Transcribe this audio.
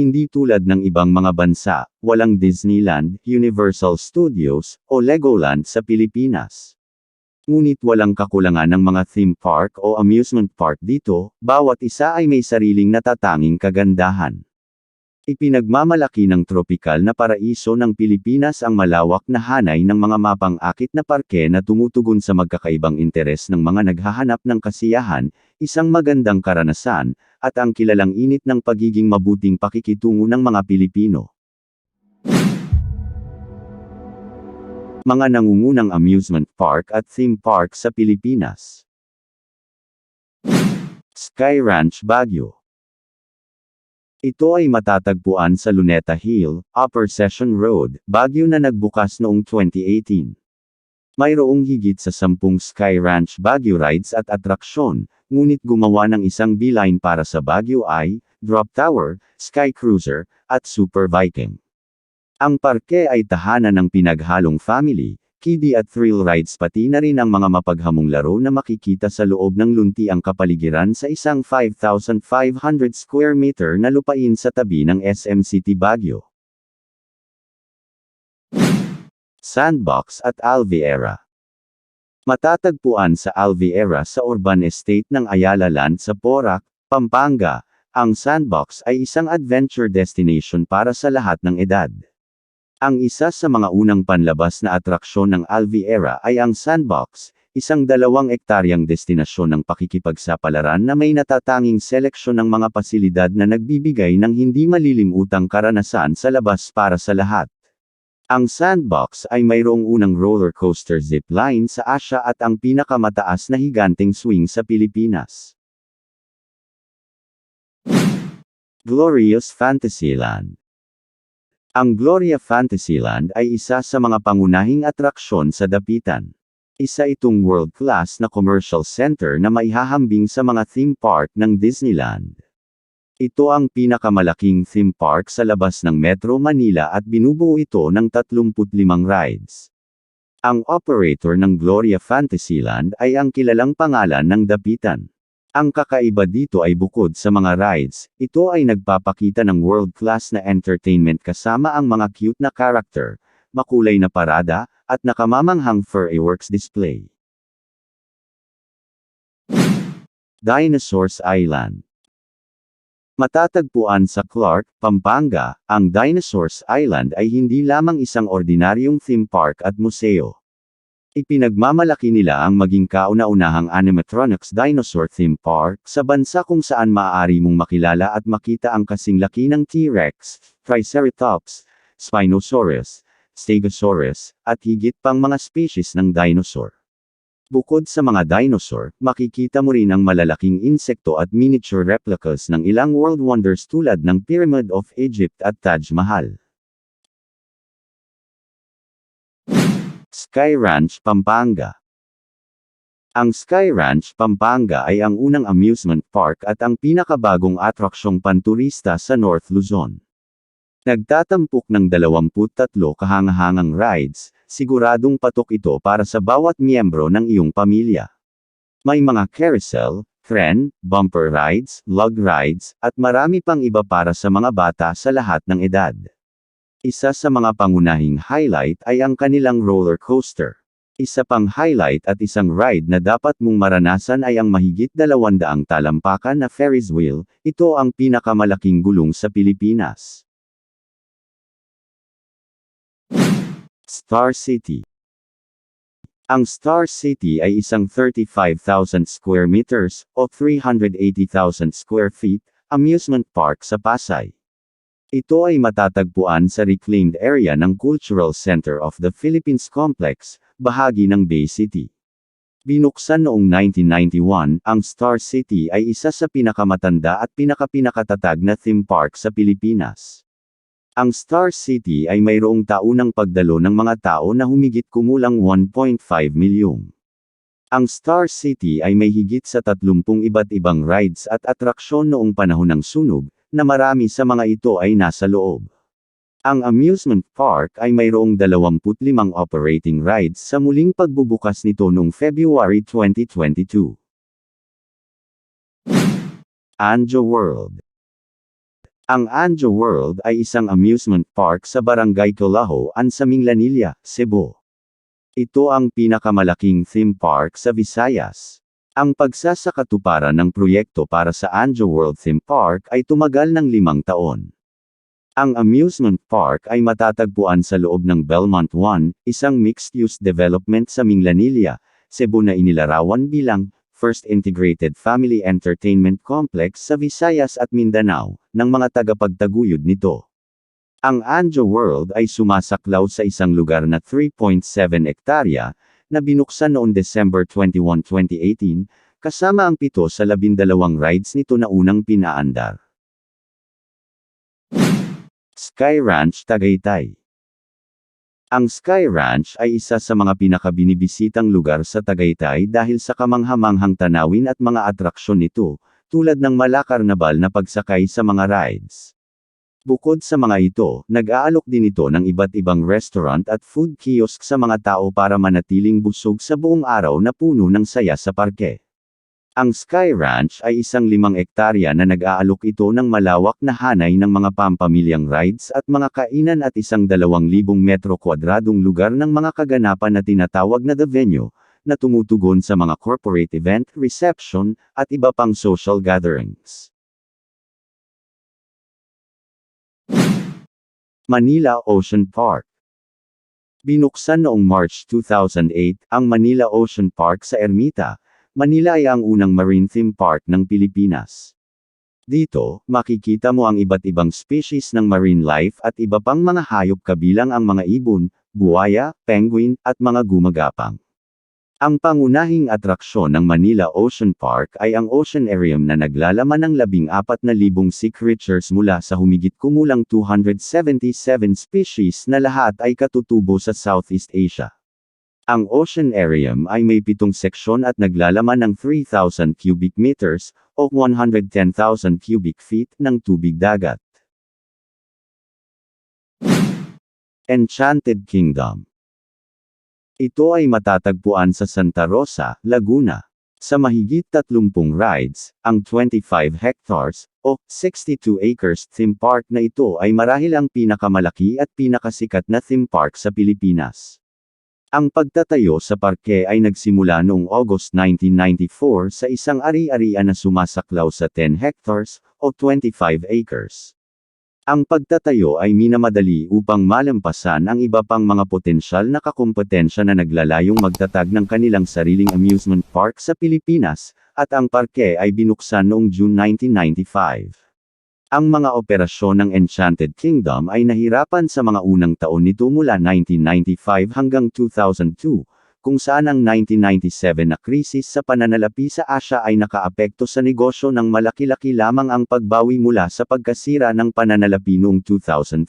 Hindi tulad ng ibang mga bansa, walang Disneyland, Universal Studios, o Legoland sa Pilipinas. Ngunit walang kakulangan ng mga theme park o amusement park dito, bawat isa ay may sariling natatanging kagandahan. Ipinagmamalaki ng tropikal na paraiso ng Pilipinas ang malawak na hanay ng mga mapang-akit na parke na tumutugon sa magkakaibang interes ng mga naghahanap ng kasiyahan, isang magandang karanasan, at ang kilalang init ng pagiging mabuting pakikitungo ng mga Pilipino. Mga nangungunang amusement park at theme park sa Pilipinas. Sky Ranch Baguio. Ito ay matatagpuan sa Luneta Hill, Upper Session Road, Baguio na nagbukas noong 2018. Mayroong higit sa 10 Sky Ranch Baguio rides at atraksyon, ngunit gumawa ng isang beeline para sa Baguio Eye, Drop Tower, Sky Cruiser, at Super Viking. Ang parke ay tahanan ng pinaghalong family, kiddie at thrill rides pati na rin ang mga mapaghamong laro na makikita sa loob ng luntiang kapaligiran sa isang 5,500 square meter na lupain sa tabi ng SM City Baguio. Sandbox at Alviera. Matatagpuan sa Alviera sa urban estate ng Ayala Land sa Porac, Pampanga, ang Sandbox ay isang adventure destination para sa lahat ng edad. Ang isa sa mga unang panlabas na atraksyon ng Alviera ay ang Sandbox, isang 2 ektaryang destinasyon ng pakikipagsapalaran na may natatanging seleksyon ng mga pasilidad na nagbibigay ng hindi malilimutang karanasan sa labas para sa lahat. Ang Sandbox ay mayroong unang roller coaster zip line sa Asia at ang pinakamataas na higanteng swing sa Pilipinas. Glorious Fantasyland. Ang Gloria Fantasyland ay isa sa mga pangunahing atraksyon sa Dapitan. Isa itong world-class na commercial center na maihahambing sa mga theme park ng Disneyland. Ito ang pinakamalaking theme park sa labas ng Metro Manila at binubuo ito ng 35 rides. Ang operator ng Gloria Fantasyland ay ang kilalang pangalan ng Dapitan. Ang kakaiba dito ay bukod sa mga rides, ito ay nagpapakita ng world-class na entertainment kasama ang mga cute na character, makulay na parada, at nakamamanghang fireworks display. Dinosaurs Island. Matatagpuan sa Clark, Pampanga, ang Dinosaurs Island ay hindi lamang isang ordinaryong theme park at museo. Ipinagmamalaki nila ang maging kauna-unahang animatronics dinosaur theme park sa bansa kung saan maaari mong makilala at makita ang kasing laki ng T-Rex, Triceratops, Spinosaurus, Stegosaurus, at higit pang mga species ng dinosaur. Bukod sa mga dinosaur, makikita mo rin ang malalaking insekto at miniature replicas ng ilang world wonders tulad ng Pyramid of Egypt at Taj Mahal. Sky Ranch Pampanga. Ang Sky Ranch Pampanga ay ang unang amusement park at ang pinakabagong atraksyong panturista sa North Luzon. Nagtatampok ng 23 kahangahangang rides, siguradong patok ito para sa bawat miyembro ng iyong pamilya. May mga carousel, tren, bumper rides, log rides, at marami pang iba para sa mga bata sa lahat ng edad. Isa sa mga pangunahing highlight ay ang kanilang roller coaster. Isa pang highlight at isang ride na dapat mong maranasan ay ang mahigit 200 talampakan na Ferris wheel, ito ang pinakamalaking gulong sa Pilipinas. Star City. Ang Star City ay isang 35,000 square meters, o 380,000 square feet, amusement park sa Pasay. Ito ay matatagpuan sa reclaimed area ng Cultural Center of the Philippines Complex, bahagi ng Bay City. Binuksan noong 1991, ang Star City ay isa sa pinakamatanda at pinakatatag na theme park sa Pilipinas. Ang Star City ay mayroong taunang pagdalo ng mga tao na humigit kumulang 1.5 milyong. Ang Star City ay may higit sa 30 iba't ibang rides at atraksyon noong panahon ng sunog, na marami sa mga ito ay nasa loob. Ang amusement park ay mayroong 25 operating rides sa muling pagbubukas nito noong February 2022. Anjo World. Ang Anjo World ay isang amusement park sa Barangay Colahoan sa Minglanilla, Cebu. Ito ang pinakamalaking theme park sa Visayas. Ang pagsasakatuparan ng proyekto para sa Anjo World Theme Park ay tumagal ng 5 taon. Ang amusement park ay matatagpuan sa loob ng Belmont 1, isang mixed-use development sa Minglanilla, Cebu na inilarawan bilang First Integrated Family Entertainment Complex sa Visayas at Mindanao, ng mga tagapagtaguyod nito. Ang Anjo World ay sumasaklaw sa isang lugar na 3.7 ektarya, na binuksan noong December 21, 2018, kasama ang 7 sa 12 rides nito na unang pinaandar. Sky Ranch Tagaytay. Ang Sky Ranch ay isa sa mga pinakabinibisitang lugar sa Tagaytay dahil sa kamanghamanghang tanawin at mga atraksyon nito, tulad ng Malacarnaval na pagsakay sa mga rides. Bukod sa mga ito, nag-aalok din ito ng iba't ibang restaurant at food kiosk sa mga tao para manatiling busog sa buong araw na puno ng saya sa parke. Ang Sky Ranch ay isang 5 ektarya na nag-aalok ito ng malawak na hanay ng mga pampamilyang rides at mga kainan at isang 2,000 metro kwadradong lugar ng mga kaganapan na tinatawag na The Venue, na tumutugon sa mga corporate event, reception, at iba pang social gatherings. Manila Ocean Park. Binuksan noong March 2008, ang Manila Ocean Park sa Ermita, Manila ay ang unang marine theme park ng Pilipinas. Dito, makikita mo ang iba't ibang species ng marine life at iba pang mga hayop kabilang ang mga ibon, buwaya, penguin, at mga gumagapang. Ang pangunahing atraksyon ng Manila Ocean Park ay ang Oceanarium na naglalaman ng 14,000 sea creatures mula sa humigit kumulang 277 species na lahat ay katutubo sa Southeast Asia. Ang Oceanarium ay may 7 seksyon at naglalaman ng 3,000 cubic meters, o 110,000 cubic feet, ng tubig dagat. Enchanted Kingdom. Ito ay matatagpuan sa Santa Rosa, Laguna. Sa mahigit 30 rides, ang 25 hectares, o 62 acres theme park na ito ay marahil ang pinakamalaki at pinakasikat na theme park sa Pilipinas. Ang pagtatayo sa parke ay nagsimula noong August 1994 sa isang ari-arian na sumasaklaw sa 10 hectares, o 25 acres. Ang pagtatayo ay minamadali upang malampasan ang iba pang mga potensyal na kakumpetensya na naglalayong magtatag ng kanilang sariling amusement park sa Pilipinas, at ang parke ay binuksan noong June 1995. Ang mga operasyon ng Enchanted Kingdom ay nahirapan sa mga unang taon nito mula 1995 hanggang 2002, kung saan ang 1997 na krisis sa pananalapi sa Asya ay nakaapekto sa negosyo ng malaki-laki lamang ang pagbawi mula sa pagkasira ng pananalapi noong 2003.